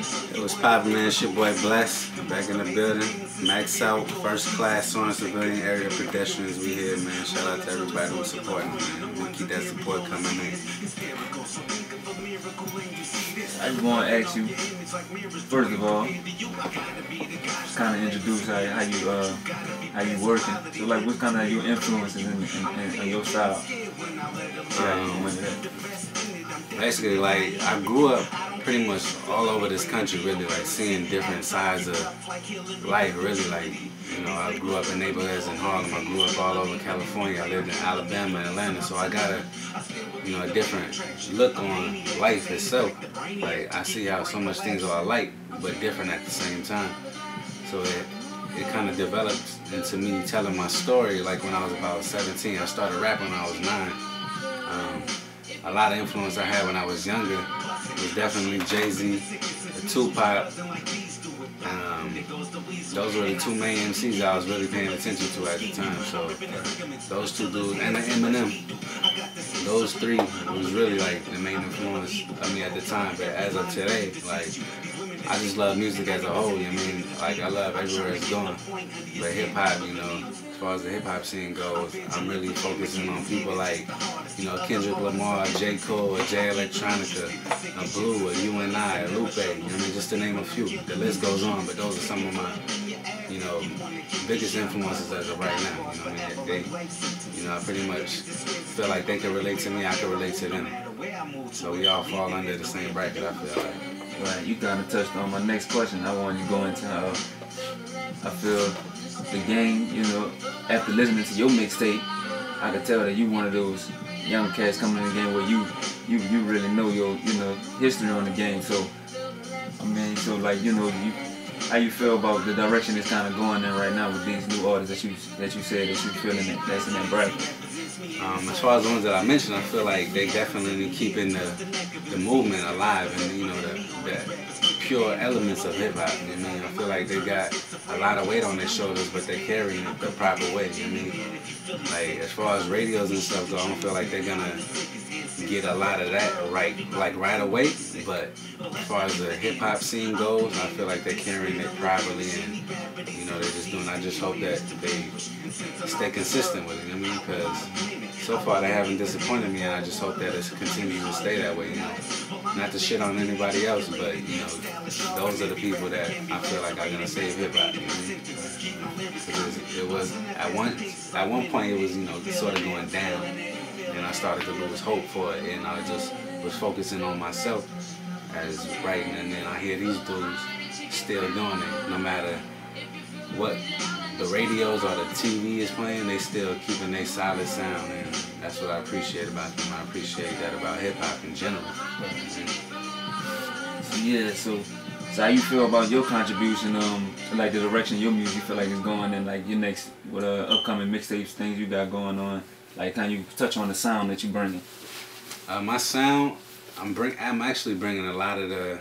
It was poppin', man. It's your boy Bless, back in the building. Max out, first class on civilian area pedestrians. We here, man. Shout out to everybody who's supporting, man. We keep that support coming in. I just want to ask you, first of all, just kind of introduce how you working. So like, what kind of your influences in your style? Basically, like, I grew up pretty much all over this country, really, like seeing different sides of life, really. Like, you know, I grew up in neighborhoods in Harlem. I grew up all over California. I lived in Alabama and Atlanta, so I got a different look on life itself. Like, I see how so much things are alike, but different at the same time. So it kind of developed into me telling my story. Like, when I was about 17, I started rapping when I was 9. A lot of influence I had when I was younger was definitely Jay-Z, Tupac. Those were the two main MCs I was really paying attention to at the time. So those two dudes, and Eminem, those three was really like the main influence of me at the time. But as of today, like, I just love music as a whole. You know what I mean? Like, I love everywhere it's going. But hip hop, you know, as far as the hip hop scene goes, I'm really focusing on people like, you know, Kendrick Lamar, J. Cole, Jay Electronica, Blue, UNI, Lupe. You know what I mean? Just to name a few. The list goes on, but those are some of my, you know, biggest influences as of right now. You know what I mean? They, you know, I pretty much feel like they can relate to me, I can relate to them. So we all fall under the same bracket, I feel like. Right, you kind of touched on my next question. I wanted to go into I feel the game, you know, after listening to your mixtape, I could tell that you one of those young cats coming in the game where you really know your, you know, history on the game. So, I mean, so like, you know, how you feel about the direction it's kind of going in right now with these new artists that you said that you feeling that's in that bracket? As far as the ones that I mentioned, I feel like they definitely keeping the movement alive and, you know, the pure elements of hip hop. You know what I mean? I feel like they got a lot of weight on their shoulders, but they're carrying it the proper way. You know what I mean? Like, as far as radios and stuff go, I don't feel like they're gonna get a lot of that right away. But as far as the hip hop scene goes, I feel like they're carrying it properly, and, you know, they're just doing. I just hope that they stay consistent with it. You know what I mean? Because so far they haven't disappointed me, and I just hope that it continues to stay that way. You know, not to shit on anybody else, but, you know, those are the people that I feel like are gonna save hip hop. You know what I mean? Because it was at one point it was, you know, sort of going down, and I started to lose hope for it, and I just was focusing on myself as writing, and then I hear these dudes still doing it, no matter what the radios or the TV is playing, they still keeping their solid sound, and that's what I appreciate about them. I appreciate that about hip hop in general. So yeah, so how you feel about your contribution, like the direction your music feel like is going, and like your next with upcoming mixtapes, things you got going on? Like, can you touch on the sound that you bringing? My sound, I'm actually bringing a lot of the,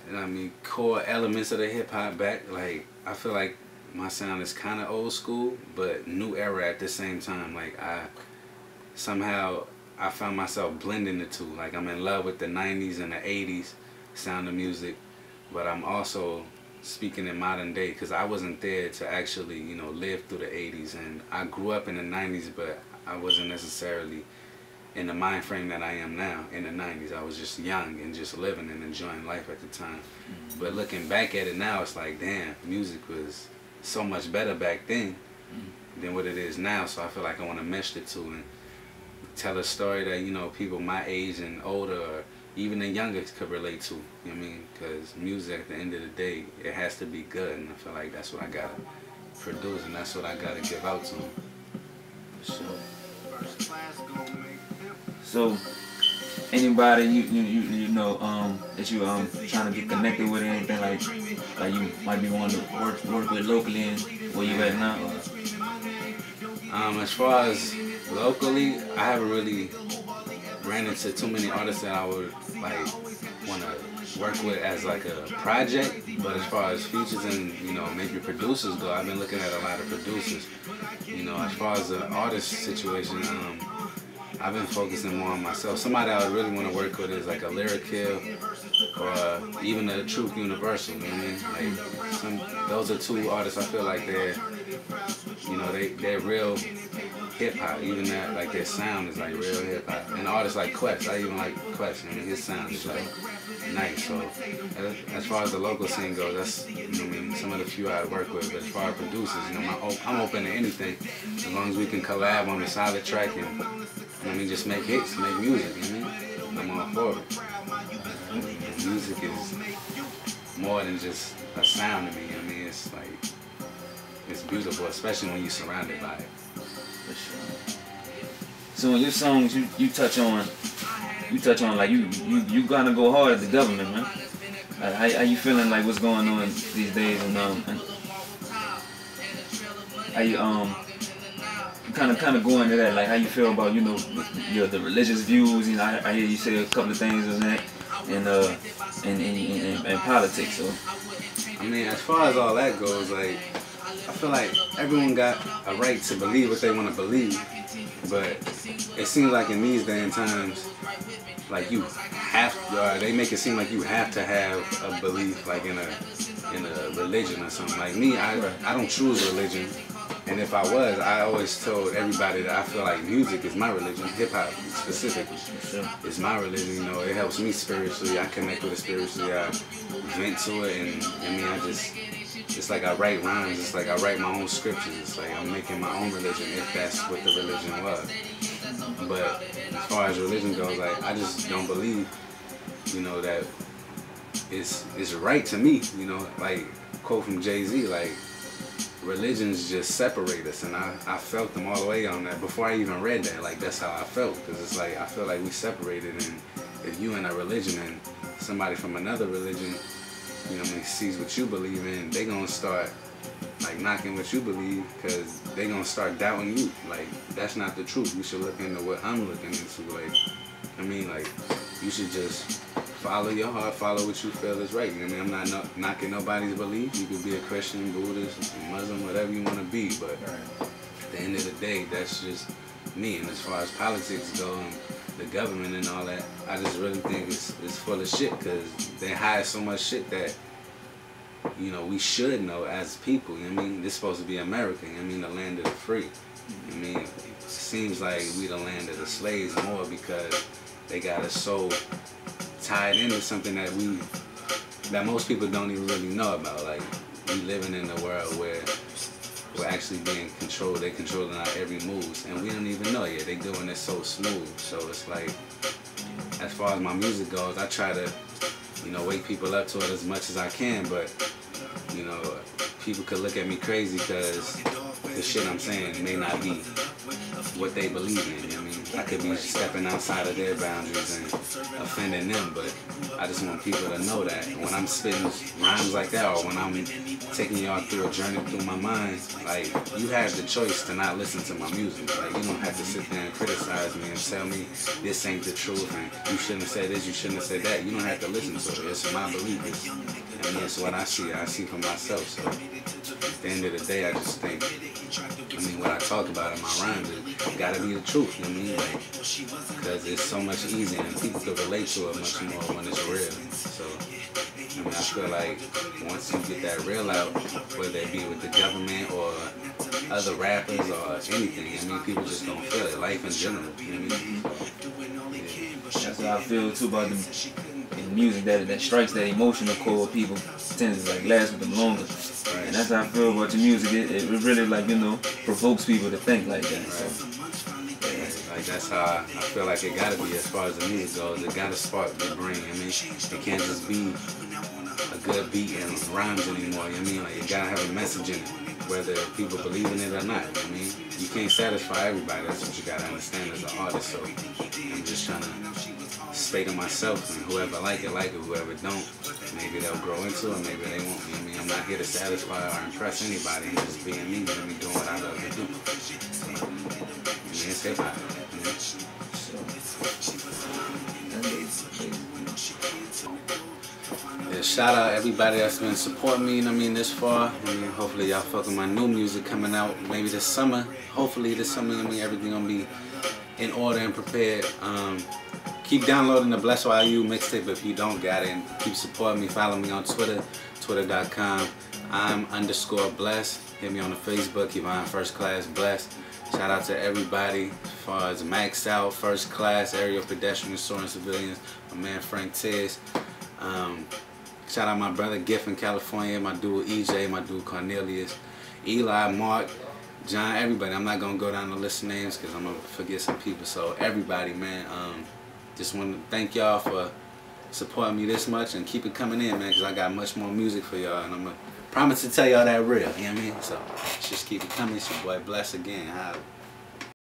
you know what I mean, core elements of the hip hop back. Like, I feel like my sound is kind of old school, but new era at the same time. Like, I found myself blending the two. Like, I'm in love with the 90s and the 80s sound of music, but I'm also speaking in modern day, because I wasn't there to actually, you know, live through the 80s, and I grew up in the 90s, but I wasn't necessarily in the mind frame that I am now in the 90s. I was just young and just living and enjoying life at the time. But looking back at it now, it's like, damn, music was so much better back then than what it is now. So I feel like I want to mesh the two and tell a story that, you know, people my age and older, or even the youngest, could relate to. You know what I mean? Because music, at the end of the day, it has to be good, and I feel like that's what I gotta produce, and that's what I gotta give out to them. So anybody you know that you trying to get connected with, or anything like you might be wanting to work with locally, and where you at now? As far as locally, I haven't really ran into too many artists that I would like want to work with as like a project. But as far as features and, you know, maybe producers go, I've been looking at a lot of producers. You know, as far as the artist situation, I've been focusing more on myself. Somebody I would really want to work with is like a Lyric Hill, or even the Truth Universal. You know what I mean? Like those are two artists I feel like they're real hip hop. Even that, like their sound is like real hip hop. And artists like Quest, I even like Quest. I mean, his sound is like nice. So as far as the local scene goes, that's some of the few I work with. But as far as producers, I'm open to anything as long as we can collab on a solid track and just make hits, make music. You know what I mean? I'm all for it. Music is more than just a sound to me. I mean, it's like it's beautiful, especially when you're surrounded by it. For sure. So in your songs, you touch on like you gonna go hard at the government, man. Like, how you feeling like what's going on these days, and how you kind of go into that, like how you feel about the religious views. I hear you say a couple of things on that, and politics. So I mean, as far as all that goes, like I feel like everyone got a right to believe what they want to believe, but it seems like in these day and times, like they make it seem like you have to have a belief, like in a religion or something. Like me, I don't choose religion, and if I was, I always told everybody that I feel like music is my religion, hip hop specifically. It's my religion. It helps me spiritually. I connect with it spiritually. I vent to it, and it's like I write rhymes. It's like I write my own scriptures. It's like I'm making my own religion, if that's what the religion was. But as far as religion goes, like I just don't believe, that it's right to me. Like quote from Jay-Z, like religions just separate us, and I felt them all the way on that before I even read that. Like that's how I felt, because it's like I feel like we separated, and if you in a religion and somebody from another religion, sees what you believe in, they gonna start like knocking what you believe, because they gonna start doubting you. Like that's not the truth. You should look into what I'm looking into. Like you should just follow your heart, follow what you feel is right. I'm not knocking nobody's belief. You could be a Christian, Buddhist, Muslim, whatever you want to be, but at the end of the day, that's just me. And as far as politics go and the government and all that, I just really think it's full of shit, because they hide so much shit that we should know as people. This is supposed to be America. The land of the free. It seems like we the land of the slaves more, because they got us so tied into something that most people don't even really know about. Like we living in a world where we're actually being controlled. They controlling our every move, and we don't even know yet. They doing it so smooth. So it's like, as far as my music goes, I try to, wake people up to it as much as I can. But people could look at me crazy because the shit I'm saying may not be what they believe in. I could be stepping outside of their boundaries and offending them, but I just want people to know that when I'm spitting rhymes like that, or when I'm taking y'all through a journey through my mind, like, you have the choice to not listen to my music. Like, you don't have to sit there and criticize me and tell me this ain't the truth and you shouldn't have said this, you shouldn't have said that. You don't have to listen to it. It's my belief. It's what I see. I see for myself. So at the end of the day, I just think, what I talk about in my rhymes, it gotta be the truth, because it's so much easier and people can relate to it much more when it's real. So, I feel like once you get that real out, whether it be with the government or other rappers or anything, people just don't feel it. Life in general, That's what I feel too about the music that strikes that emotional chord with people, tends to last with them longer. Right. And that's how I feel about your music. It really provokes people to think like that. Right. So. Like that's how I feel like it gotta be as far as the music goes. It gotta spark the brain. It can't just be a good beat and rhymes anymore. Like it gotta have a message in it, whether people believe in it or not. You can't satisfy everybody. That's what you gotta understand as an artist. So I'm just trying to stay to myself, and whoever like it, whoever don't, maybe they'll grow into it, maybe they won't. I'm not here to satisfy or impress anybody. I'm just being me, doing what I love to do. It's hip hop. Yeah, shout out everybody that's been supporting me, this far. Hopefully y'all fuck with my new music coming out maybe this summer. Hopefully this summer, everything gonna be in order and prepared. keep downloading the Bless YU mixtape if you don't got it. And keep supporting me. Follow me on Twitter, twitter.com. I'm_blessed. Hit me on the Facebook, Yvonne First Class Blessed. Shout out to everybody as far as Maxed Out, First Class, Aerial Pedestrian, Soaring Civilians, my man Frank Tiz. Shout out my brother Giff in California, my dude EJ, my dude Cornelius, Eli, Mark, John, everybody. I'm not going to go down the list of names because I'm going to forget some people. So everybody, man, just want to thank y'all for supporting me this much and keep it coming in, man, because I got much more music for y'all. And I'm going to promise to tell y'all that real, you know what I mean? So just keep it coming. It's your boy Bless again. Holla.